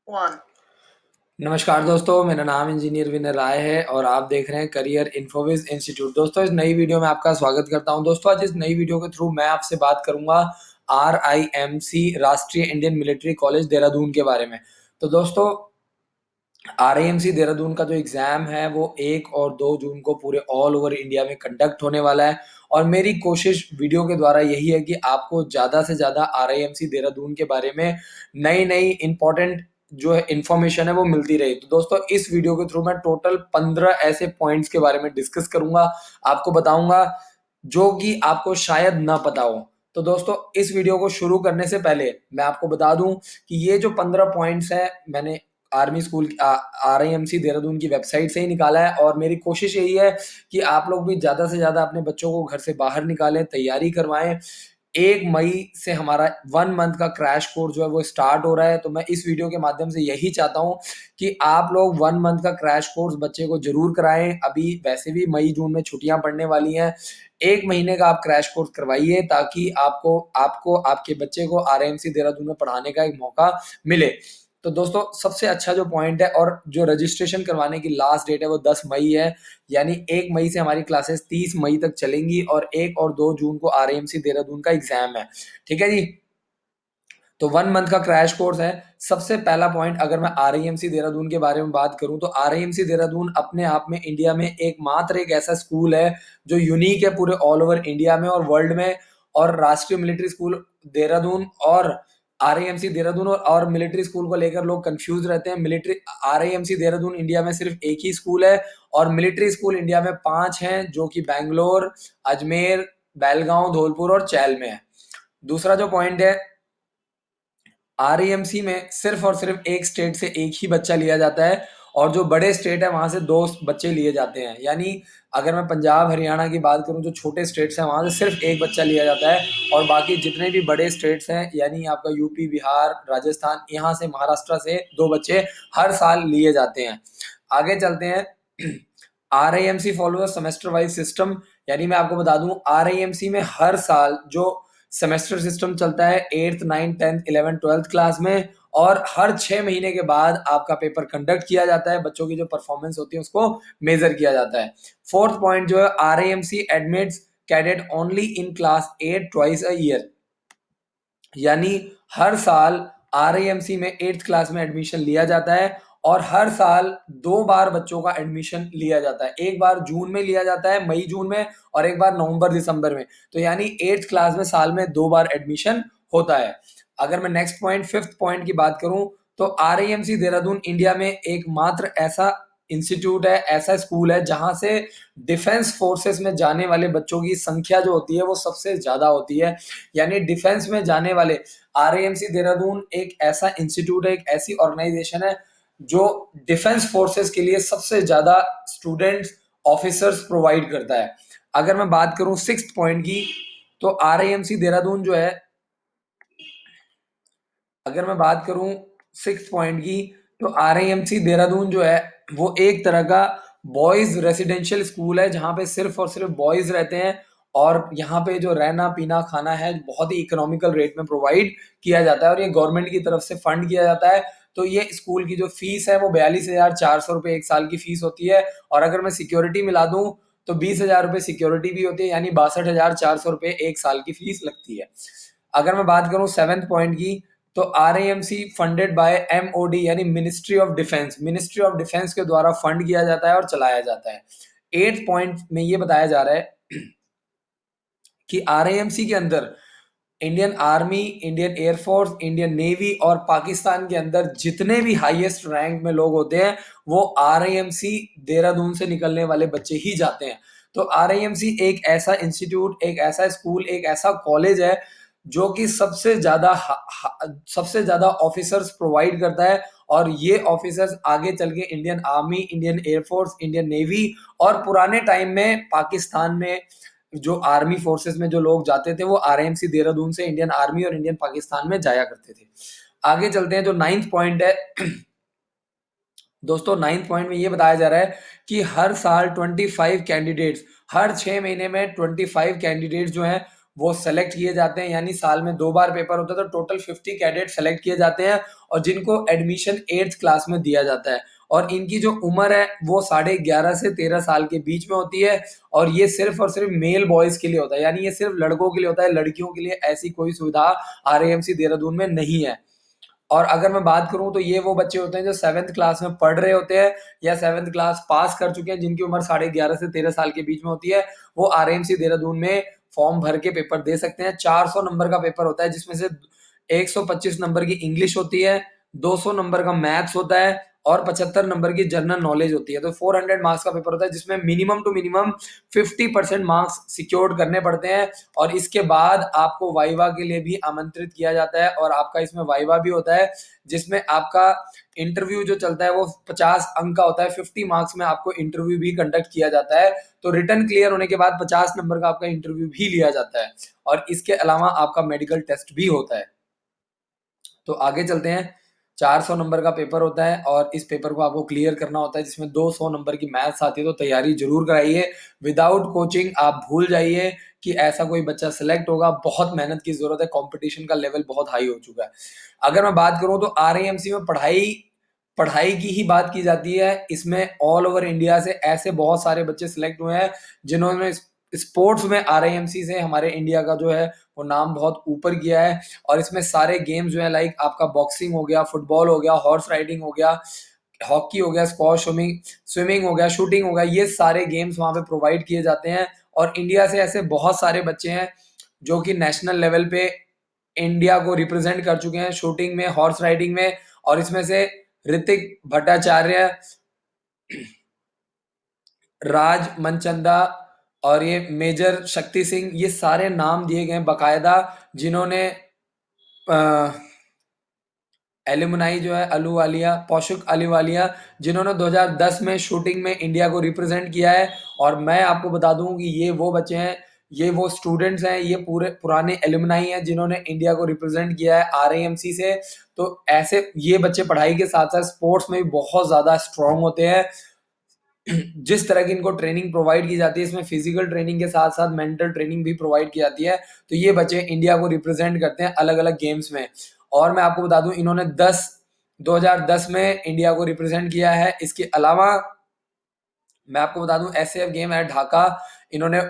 One. नमस्कार दोस्तों, मेरा नाम इंजीनियर विनय राय है और आप देख रहे हैं करियर इन्फोविज इंस्टीट्यूट। दोस्तों, इस नई वीडियो में आपका स्वागत करता हूं। दोस्तों, आज इस नई वीडियो के थ्रू मैं आपसे बात करूंगा RIMC राष्ट्रीय इंडियन मिलिट्री कॉलेज देहरादून के बारे में। तो दोस्तों, RIMC देहरादून का जो एग्ज़ाम है वो 1 और 2 जून को पूरे ऑल ओवर इंडिया में कंडक्ट होने वाला है और मेरी कोशिश वीडियो के द्वारा यही है कि आपको ज़्यादा से ज़्यादा RIMC देहरादून के बारे में नई-नई इम्पोर्टेंट जो है इन्फॉर्मेशन है वो मिलती रहे। तो दोस्तों, इस वीडियो के थ्रू मैं टोटल 15 ऐसे पॉइंट्स के बारे में डिस्कस करूँगा, आपको बताऊँगा जो कि आपको शायद ना पता हो। तो दोस्तों, इस वीडियो को शुरू करने से पहले मैं आपको बता दूँ कि ये जो 15 पॉइंट्स हैं मैंने आर्मी स्कूल RIMC देहरादून की वेबसाइट से ही निकाला है और मेरी कोशिश यही है कि आप लोग भी ज़्यादा से ज़्यादा अपने बच्चों को घर से बाहर निकालें, तैयारी करवाएँ। 1 मई से हमारा 1 मंथ का क्रैश कोर्स जो है वो स्टार्ट हो रहा है। तो मैं इस वीडियो के माध्यम से यही चाहता हूँ कि आप लोग 1 मंथ का क्रैश कोर्स बच्चे को ज़रूर कराएँ। अभी वैसे भी मई-जून में छुट्टियाँ पड़ने वाली हैं। 1 महीने का आप क्रैश कोर्स करवाइए ताकि आपको आपको आपके बच्चे को RIMC देहरादून में पढ़ाने का एक मौका मिले। तो दोस्तों, सबसे अच्छा जो पॉइंट है और जो रजिस्ट्रेशन करवाने की लास्ट डेट है वो 10 मई है, यानी 1 मई से हमारी क्लासेस 30 मई तक चलेंगी और 1 और 2 जून को RIMC देहरादून का एग्जाम है। ठीक है जी। तो 1 मंथ का क्रैश कोर्स है। सबसे पहला पॉइंट, अगर मैं RIMC देहरादून के बारे में बात करूं तो RIMC देहरादून अपने आप में इंडिया में एकमात्र एक ऐसा स्कूल है जो यूनिक है पूरे ऑल ओवर इंडिया में और वर्ल्ड में। और राष्ट्रीय मिलिट्री स्कूल देहरादून और RIMC देहरादून और मिलिट्री स्कूल को लेकर लोग कंफ्यूज रहते हैं। मिलिट्री RIMC देहरादून इंडिया में सिर्फ एक ही स्कूल है और मिलिट्री स्कूल इंडिया में 5 हैं जो कि बैंगलोर, अजमेर, बेलगांव, धौलपुर और चैल में है। दूसरा जो पॉइंट है, RIMC में सिर्फ और सिर्फ एक स्टेट से एक ही बच्चा लिया जाता है और जो बड़े स्टेट है वहां से 2 बच्चे लिए जाते हैं। यानी अगर मैं पंजाब हरियाणा की बात करूं जो छोटे स्टेट्स हैं वहां से सिर्फ एक बच्चा लिया जाता है और बाकी जितने भी बड़े स्टेट्स हैं यानी आपका यूपी, बिहार, राजस्थान, यहाँ से महाराष्ट्र से 2 बच्चे हर साल लिए जाते हैं। आगे चलते हैं। RIMC follow semester wise system, यानी मैं आपको बता दूं RIMC में हर साल जो सेमेस्टर सिस्टम चलता है 8th 9th 10th 11th 12th class में और हर 6 महीने के बाद आपका पेपर कंडक्ट किया जाता है। बच्चों की जो परफॉर्मेंस होती है उसको मेजर किया जाता है। फोर्थ पॉइंट जो है, RIMC admits cadet only in class 8 twice a year, यानी हर साल RIMC में 8th क्लास में एडमिशन लिया जाता है और हर साल 2 बार बच्चों का एडमिशन लिया जाता है। एक बार जून में लिया जाता है, मई जून में, और एक बार नवंबर दिसंबर में। तो यानी 8th क्लास में साल में 2 बार एडमिशन होता है। अगर मैं नेक्स्ट पॉइंट, फिफ्थ पॉइंट की बात करूं तो RIMC देहरादून इंडिया में एकमात्र ऐसा इंस्टीट्यूट है, ऐसा स्कूल है जहां से डिफेंस फोर्सेस में जाने वाले बच्चों की संख्या जो होती है वो सबसे ज्यादा होती है। यानी डिफेंस में जाने वाले RIMC देहरादून एक ऐसा इंस्टीट्यूट है, एक ऐसी ऑर्गेनाइजेशन है जो डिफेंस फोर्सेस के लिए सबसे ज्यादा स्टूडेंट्स, ऑफिसर्स प्रोवाइड करता है। अगर मैं बात करूं सिक्स्थ पॉइंट की तो RIMC देहरादून जो है, अगर मैं बात करूं सिक्स पॉइंट की तो RIMC देहरादून जो है वो एक तरह का बॉयज रेसिडेंशियल स्कूल है जहां पे सिर्फ और सिर्फ बॉयज रहते हैं और यहाँ पे जो रहना पीना खाना है बहुत ही इकोनॉमिकल रेट में प्रोवाइड किया जाता है और ये गवर्नमेंट की तरफ से फंड किया जाता है। तो ये स्कूल की जो फीस है वो 42,400 रुपये एक साल की फीस होती है और अगर मैं सिक्योरिटी मिला दूं तो 20,000 रुपये सिक्योरिटी भी होती है, यानी 62,400 रुपये एक साल की फीस लगती है। अगर मैं बात करूं सेवेंथ पॉइंट की तो RIMC फंडेड बाय MOD यानी ministry of defence, ministry of defence के द्वारा फंड किया जाता है और चलाया जाता है। एट पॉइंट में ये बताया जा रहा है कि RIMC के अंदर Indian army, Indian air force, Indian navy और पाकिस्तान के अंदर जितने भी हाईएस्ट रैंक में लोग होते हैं वो RIMC देहरादून से निकलने वाले बच्चे ही जाते हैं। तो RIMC एक ऐसा इंस्टीट्यूट, एक ऐसा स्कूल, एक ऐसा कॉलेज है जो कि सबसे ज्यादा ऑफिसर्स प्रोवाइड करता है और ये ऑफिसर्स आगे चल के Indian army, Indian air force, Indian navy और पुराने टाइम में पाकिस्तान में जो आर्मी फोर्सेस में जो लोग जाते थे वो RIMC देहरादून से इंडियन आर्मी और इंडियन पाकिस्तान में जाया करते थे। आगे चलते हैं, जो नाइन्थ पॉइंट है दोस्तों, नाइन्थ पॉइंट में ये बताया जा रहा है कि हर साल 25 कैंडिडेट्स, हर 6 महीने में 25 कैंडिडेट्स जो हैं वो सेलेक्ट किए जाते हैं, यानी साल में 2 बार पेपर होता है, तो टोटल 50 कैडेट सेलेक्ट किए जाते हैं और जिनको एडमिशन 8th क्लास में दिया जाता है। और इनकी जो उम्र है वो 11.5 से 13 साल के बीच में होती है और ये सिर्फ और सिर्फ मेल बॉयज के लिए होता है, यानी ये सिर्फ लड़कों के लिए होता है, लड़कियों के लिए ऐसी कोई सुविधा आरएएमसी देहरादून में नहीं है। और अगर मैं बात करूं तो ये वो बच्चे होते हैं जो 7th क्लास में पढ़ रहे होते हैं या 7th क्लास पास कर चुके हैं, जिनकी उम्र 11.5 से 13 साल के बीच में होती है, वो आरएएमसी देहरादून में फॉर्म भर के पेपर दे सकते हैं। 400 नंबर का पेपर होता है जिसमें से 125 नंबर की इंग्लिश होती है, 200 नंबर का मैथ्स होता है और 75 नंबर की जनरल नॉलेज होती है। तो 400 मार्क्स का पेपर होता है जिसमें minimum to minimum 50% marks secured करने पड़ते हैं और इसके बाद आपको वाइवा के लिए भी आमंत्रित किया जाता है और आपका इसमें वाइवा भी होता है जिसमें आपका इंटरव्यू जो चलता है वो 50 अंक का होता है। 50 मार्क्स में आपको इंटरव्यू भी कंडक्ट किया जाता है। तो रिटर्न क्लियर होने के बाद 50 नंबर का आपका इंटरव्यू भी लिया जाता है और इसके अलावा आपका मेडिकल टेस्ट भी होता है। तो आगे चलते हैं। 400 नंबर का पेपर होता है और इस पेपर को आपको क्लियर करना होता है जिसमें 200 नंबर की मैथ्स आती है, तो तैयारी जरूर कराइए। विदाउट कोचिंग आप भूल जाइए कि ऐसा कोई बच्चा सिलेक्ट होगा, बहुत मेहनत की जरूरत है, कंपटीशन का लेवल बहुत हाई हो चुका है। अगर मैं बात करूं तो आरएएमसी में पढ़ाई पढ़ाई की ही बात की जाती है। इसमें ऑल ओवर इंडिया से ऐसे बहुत सारे बच्चे सिलेक्ट हुए हैं जिन्होंने स्पोर्ट्स में आरआईएमसी से हमारे इंडिया का जो है वो नाम बहुत ऊपर किया है। और इसमें सारे गेम्स जो है लाइक आपका बॉक्सिंग हो गया, फुटबॉल हो गया, हॉर्स राइडिंग हो गया, हॉकी हो गया, स्क्वॉश, स्विमिंग हो गया, शूटिंग हो गया, ये सारे गेम्स वहां पे प्रोवाइड किए जाते हैं। और इंडिया से ऐसे बहुत सारे बच्चे हैं जो कि नेशनल लेवल पे इंडिया को रिप्रेजेंट कर चुके हैं शूटिंग में, हॉर्स राइडिंग में। और इसमें से ऋतिक भट्टाचार्य, राज मनचंदा और ये मेजर शक्ति सिंह, ये सारे नाम दिए गए बकायदा, जिन्होंने एलुमनाई जो है अलूवालिया, पौशुक अलूवालिया, जिन्होंने 2010 में शूटिंग में इंडिया को रिप्रेजेंट किया है। और मैं आपको बता दूं कि ये वो बच्चे हैं, ये वो स्टूडेंट्स हैं, ये पूरे पुराने एलुमनाई हैं जिन्होंने इंडिया को रिप्रेजेंट किया है आरएएमसी से। तो ऐसे ये बच्चे पढ़ाई के साथ साथ स्पोर्ट्स में भी बहुत ज्यादा स्ट्रांग होते हैं। जिस तरह की इनको ट्रेनिंग प्रोवाइड की जाती है, इसमें फिजिकल ट्रेनिंग के साथ साथ मेंटल ट्रेनिंग भी प्रोवाइड की जाती है। तो ये बच्चे इंडिया को रिप्रेजेंट करते हैं अलग अलग गेम्स में। और मैं आपको बता दूं इन्होंने 2010 में इंडिया को रिप्रेजेंट किया है। इसके अलावा मैं आपको बता दूं एसएफ गेम है ढाका, इन्होंने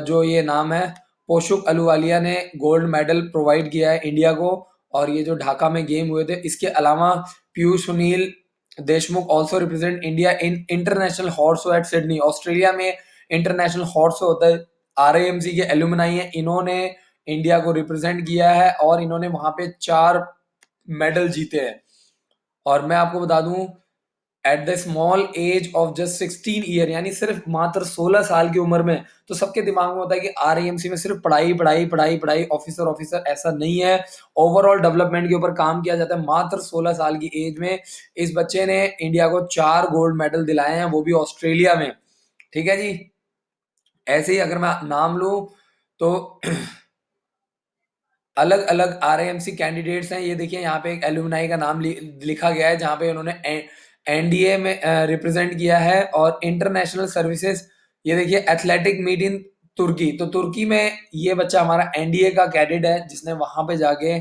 जो ये नाम है पोशुक अलूवालिया ने गोल्ड मेडल प्रोवाइड किया है इंडिया को। और ये जो ढाका में गेम हुए थे, इसके अलावा Piyush Sunil Deshmukh also represent India in international horse show at Sydney. Australia में इंटरनेशनल हॉर्स शो होता है, आरएएमसी के एलुमनाई है, इन्होंने इंडिया को रिप्रेजेंट किया है और इन्होंने वहां पे 4 मेडल जीते हैं। और मैं आपको बता दूं at the small age of just 16 year, यानी सिर्फ मात्र 16 साल की उम्र में, तो सबके दिमाग में होता है कि आरएएमसी में सिर्फ पढ़ाई पढ़ाई पढ़ाई पढ़ाई, ऑफिसर ऑफिसर, ऐसा नहीं है। ओवरऑल डेवलपमेंट के ऊपर काम किया जाता है। मात्र 16 साल की एज में इस बच्चे ने इंडिया को 4 गोल्ड मेडल दिलाए हैं, वो भी ऑस्ट्रेलिया में। ठीक है जी। ऐसे ही अगर मैं नाम लूं तो अलग अलग आरएएमसी कैंडिडेट्स हैं। ये देखिए यहाँ पे एक एलुमनाई का नाम लिखा गया है जहाँ पे उन्होंने एनडीए में रिप्रेजेंट किया है। और इंटरनेशनल सर्विसेज, ये देखिए एथलेटिक मीट इन तुर्की, तो तुर्की में ये बच्चा हमारा एनडीए का कैडेट है जिसने वहां पे जाके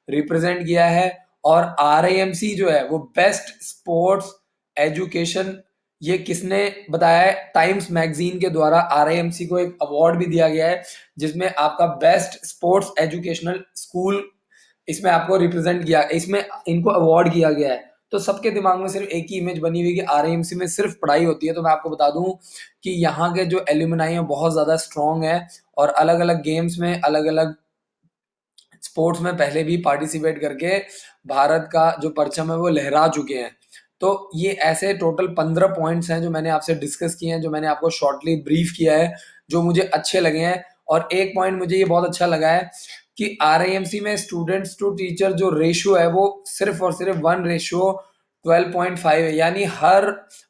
रिप्रेजेंट किया है। और आरएएमसी जो है वो बेस्ट स्पोर्ट्स एजुकेशन, ये किसने बताया है, टाइम्स मैगजीन के द्वारा आरएएमसी को एक अवार्ड भी दिया गया है जिसमें आपका बेस्ट स्पोर्ट्स एजुकेशनल स्कूल इसमें आपको रिप्रेजेंट किया, इसमें इनको अवार्ड किया गया है। तो सबके दिमाग में सिर्फ एक ही इमेज बनी हुई कि आरएएमसी में सिर्फ पढ़ाई होती है। तो मैं आपको बता दूं कि यहाँ के जो एल्यूमिनाई है बहुत ज्यादा स्ट्रांग है और अलग अलग गेम्स में, अलग अलग स्पोर्ट्स में पहले भी पार्टिसिपेट करके भारत का जो परचम है वो लहरा चुके हैं। तो ये ऐसे टोटल 15 पॉइंट्स हैं जो मैंने आपसे डिस्कस किए हैं, जो मैंने आपको शॉर्टली ब्रीफ किया है, जो मुझे अच्छे लगे हैं। और एक पॉइंट मुझे ये बहुत अच्छा लगा है कि आरआईएमसी में स्टूडेंट्स टू टीचर जो रेशियो है वो सिर्फ और सिर्फ 1:12.5 है, यानी हर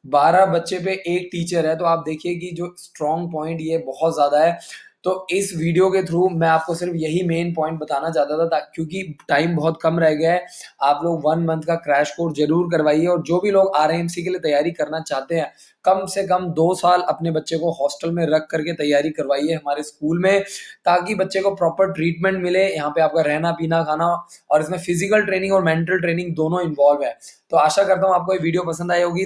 12 बच्चे पे एक टीचर है। तो आप देखिए कि जो स्ट्रॉन्ग पॉइंट ये बहुत ज्यादा है। तो इस वीडियो के थ्रू मैं आपको सिर्फ यही मेन पॉइंट बताना चाहता था क्योंकि टाइम बहुत कम रह गया है। आप लोग 1 मंथ का क्रैश कोर्स ज़रूर करवाइए और जो भी लोग आरएएमसी के लिए तैयारी करना चाहते हैं, कम से कम 2 साल अपने बच्चे को हॉस्टल में रख करके तैयारी करवाइए हमारे स्कूल में, ताकि बच्चे को प्रॉपर ट्रीटमेंट मिले। यहाँ पे आपका रहना, पीना, खाना और इसमें फिजिकल ट्रेनिंग और मेंटल ट्रेनिंग दोनों इन्वॉल्व है। तो आशा करता हूँ आपको ये वीडियो पसंद आई होगी।